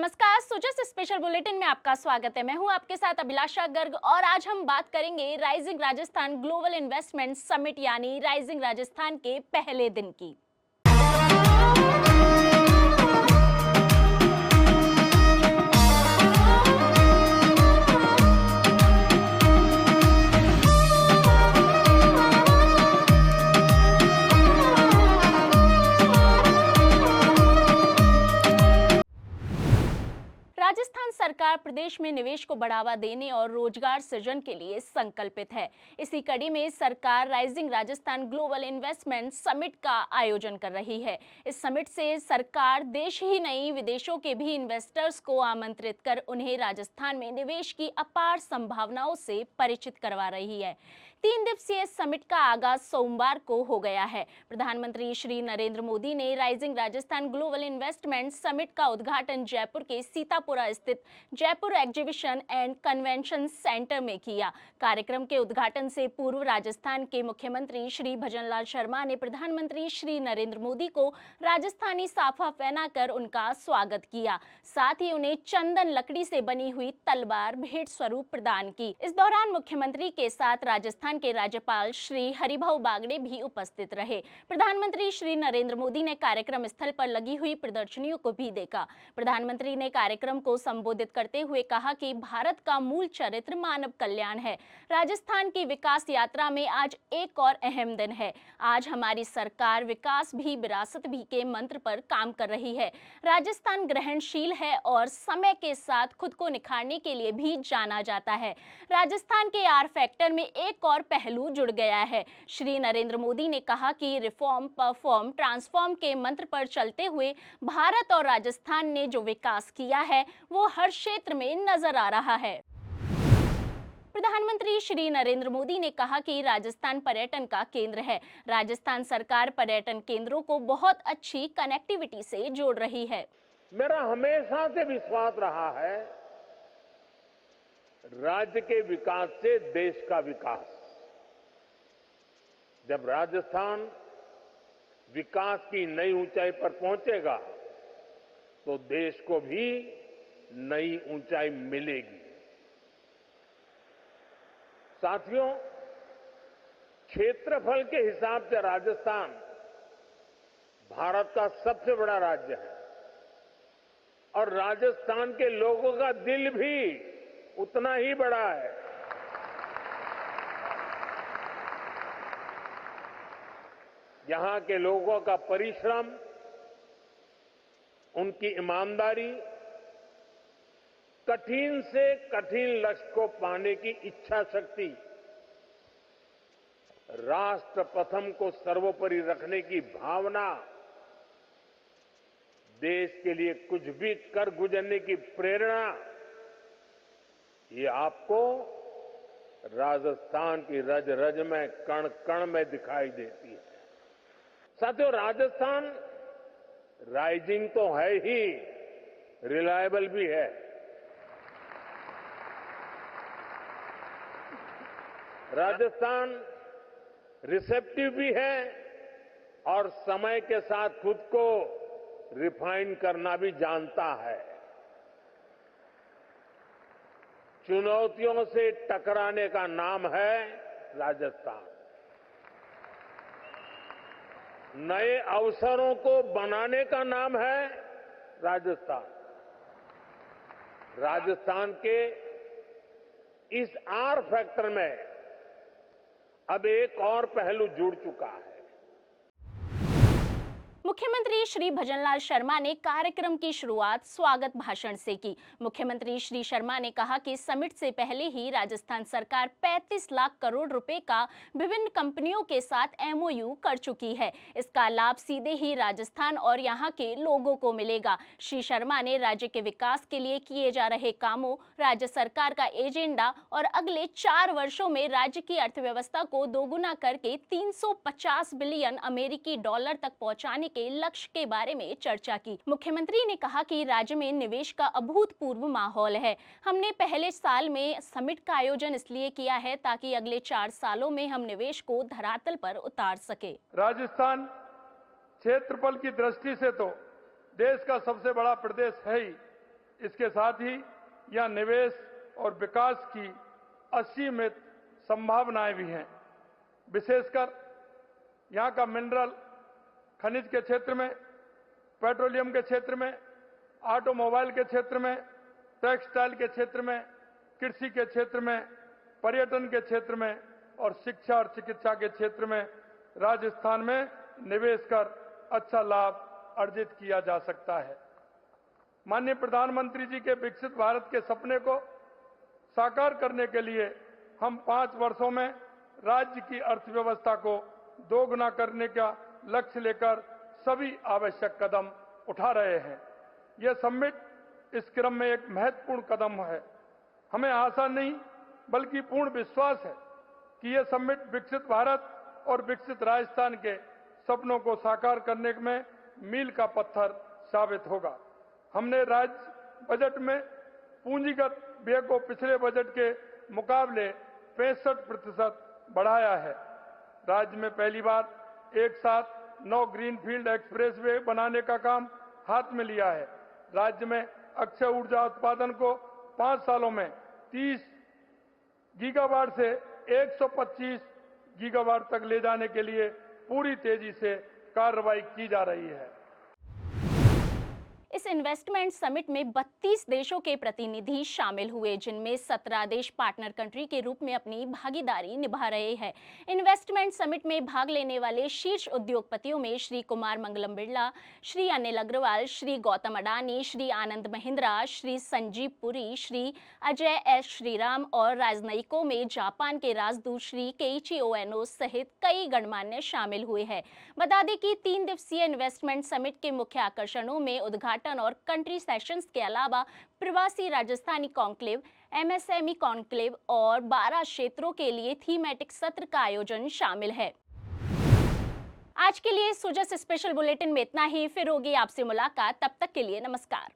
नमस्कार, Sujas special bulletin में आपका स्वागत है। मैं हूं आपके साथ अभिलाषा गर्ग और आज हम बात करेंगे rising Rajasthan global investment summit यानी राइजिंग राजस्थान के पहले दिन की। राजस्थान सरकार प्रदेश में निवेश को बढ़ावा देने और रोजगार सृजन के लिए संकल्पित है। इसी कड़ी में सरकार rising Rajasthan global investment summit का आयोजन कर रही है। इस समिट से सरकार देश ही नहीं विदेशों के भी इन्वेस्टर्स को आमंत्रित कर उन्हें राजस्थान में निवेश की अपार संभावनाओं से परिचित करवा रही है। 3 दिवसीय समिट का आगाज सोमवार को हो गया है। प्रधानमंत्री श्री नरेंद्र मोदी ने rising Rajasthan global investment summit का उद्घाटन जयपुर के सीतापुरा स्थित Jaipur exhibition and convention centre में किया। कार्यक्रम के उद्घाटन से पूर्व राजस्थान के मुख्यमंत्री श्री भजनलाल शर्मा ने प्रधानमंत्री श्री नरेंद्र मोदी को राजस्थानी साफा पहनाकर उनका स्वागत किया। साथ ही उन्हें चंदन लकड़ी से बनी हुई तलवार भेंट स्वरूप प्रदान की। इस दौरान मुख्यमंत्री के साथ राजस्थान के राज्यपाल श्री हरिभाऊ बागड़े भी उपस्थित रहे। प्रधानमंत्री श्री नरेंद्र मोदी ने कार्यक्रम स्थल पर लगी हुई प्रदर्शनियों को भी देखा। प्रधानमंत्री ने कार्यक्रम को संबोधित करते हुए कहा कि भारत का मूल चरित्र मानव कल्याण है। राजस्थान की विकास यात्रा में आज एक और अहम दिन है। आज हमारी सरकार विकास भी विरासत भी के मंत्र पर काम कर रही है। राजस्थान ग्रहणशील है और समय के साथ खुद को निखारने के लिए भी जाना जाता है। राजस्थान के आर फैक्टर में एक और पहलू जुड़ गया है। श्री नरेंद्र मोदी ने कहा कि रिफॉर्म परफॉर्म ट्रांसफॉर्म के मंत्र पर चलते हुए भारत और राजस्थान ने जो विकास किया है वो हर क्षेत्र में नजर आ रहा है। प्रधानमंत्री श्री नरेंद्र मोदी ने कहा कि राजस्थान पर्यटन का केंद्र है। राजस्थान सरकार पर्यटन केंद्रों को बहुत अच्छी कनेक्टिविटी से जोड़ रही है। मेरा हमेशा से विश्वास रहा है, राज्य के विकास से देश का विकास। जब राजस्थान विकास की नई ऊंचाई पर पहुंचेगा तो देश को भी नई ऊंचाई मिलेगी। साथियों, क्षेत्रफल के हिसाब से राजस्थान भारत का सबसे बड़ा राज्य है और राजस्थान के लोगों का दिल भी उतना ही बड़ा है। यहां के लोगों का परिश्रम, उनकी ईमानदारी, कठिन से कठिन लक्ष्य को पाने की इच्छा शक्ति, राष्ट्र प्रथम को सर्वोपरि रखने की भावना, देश के लिए कुछ भी कर गुजरने की प्रेरणा, ये आपको राजस्थान की रज रज में कण कण में दिखाई देती है। साथियों, राजस्थान राइजिंग तो है ही, रिलायबल भी है। राजस्थान रिसेप्टिव भी है और समय के साथ खुद को रिफाइन करना भी जानता है। चुनौतियों से टकराने का नाम है राजस्थान। नए अवसरों को बनाने का नाम है राजस्थान। राजस्थान के इस आर फैक्टर में अब एक और पहलू जुड़ चुका है। मुख्यमंत्री श्री भजनलाल शर्मा ने कार्यक्रम की शुरुआत स्वागत भाषण से की। मुख्यमंत्री श्री शर्मा ने कहा कि समिट से पहले ही राजस्थान सरकार 35 लाख करोड़ रुपए का विभिन्न कंपनियों के साथ एमओयू कर चुकी है। इसका लाभ सीधे ही राजस्थान और यहां के लोगों को मिलेगा। श्री शर्मा ने राज्य के विकास के लिए किए जा रहे कामों, राज्य सरकार का एजेंडा और अगले 4 वर्षों में राज्य की अर्थव्यवस्था को दोगुना करके 350 बिलियन अमेरिकी डॉलर तक पहुंचाने के लक्ष्य के बारे में चर्चा की। मुख्यमंत्री ने कहा कि राज्य में निवेश का अभूतपूर्व माहौल है। हमने पहले साल में समिट का आयोजन इसलिए किया है ताकि अगले 4 सालों में हम निवेश को धरातल पर उतार सके। राजस्थान क्षेत्रफल की दृष्टि से तो देश का सबसे बड़ा प्रदेश है ही, इसके साथ ही यहाँ निवेश और विकास की असीमित संभावनाएं भी हैं। विशेषकर यहाँ का मिनरल खनिज के क्षेत्र में, पेट्रोलियम के क्षेत्र में, ऑटोमोबाइल के क्षेत्र में, टेक्सटाइल के क्षेत्र में, कृषि के क्षेत्र में, पर्यटन के क्षेत्र में और शिक्षा और चिकित्सा के क्षेत्र में राजस्थान में निवेश कर अच्छा लाभ अर्जित किया जा सकता है। माननीय प्रधानमंत्री जी के विकसित भारत के सपने को साकार करने के लिए हम 5 वर्षों में राज्य की अर्थव्यवस्था को दोगुना करने का लक्ष्य लेकर सभी आवश्यक कदम उठा रहे हैं। यह समिट इस क्रम में एक महत्वपूर्ण कदम है। हमें आशा नहीं बल्कि पूर्ण विश्वास है कि यह समिट विकसित भारत और विकसित राजस्थान के सपनों को साकार करने में मील का पत्थर साबित होगा। हमने राज्य बजट में पूंजीगत व्यय को पिछले बजट के मुकाबले 65% बढ़ाया है। राज्य में पहली बार एक साथ 9 ग्रीनफील्ड एक्सप्रेसवे बनाने का काम हाथ में लिया है। राज्य में अक्षय ऊर्जा उत्पादन को 5 सालों में 30 गीगावाट से 125 गीगावाट तक ले जाने के लिए पूरी तेजी से कार्रवाई की जा रही है। इस इन्वेस्टमेंट समिट में 32 देशों के प्रतिनिधि शामिल हुए, जिनमें 17 देश पार्टनर कंट्री के रूप में अपनी भागीदारी निभा रहे हैं। इन्वेस्टमेंट समिट में भाग लेने वाले शीर्ष उद्योगपतियों में श्री कुमार मंगलम बिरला, श्री अनिल अग्रवाल, श्री गौतम अडानी, श्री आनंद महिंद्रा, श्री संजीव पुरी, श्री अजय एस श्रीराम और राजनयिकों में जापान के राजदूत श्री केइची ओएनो सहित कई गणमान्य शामिल हुए हैं। बता दें कि 3 दिवसीय इन्वेस्टमेंट समिट के मुख्य आकर्षणों में उद्घाटन और कंट्री सेशंस के अलावा प्रवासी राजस्थानी कॉन्क्लेव, एमएसएमई कॉन्क्लेव और 12 क्षेत्रों के लिए थीमेटिक सत्र का आयोजन शामिल है। आज के लिए सुजस स्पेशल बुलेटिन में इतना ही। फिर होगी आपसे मुलाकात, तब तक के लिए नमस्कार।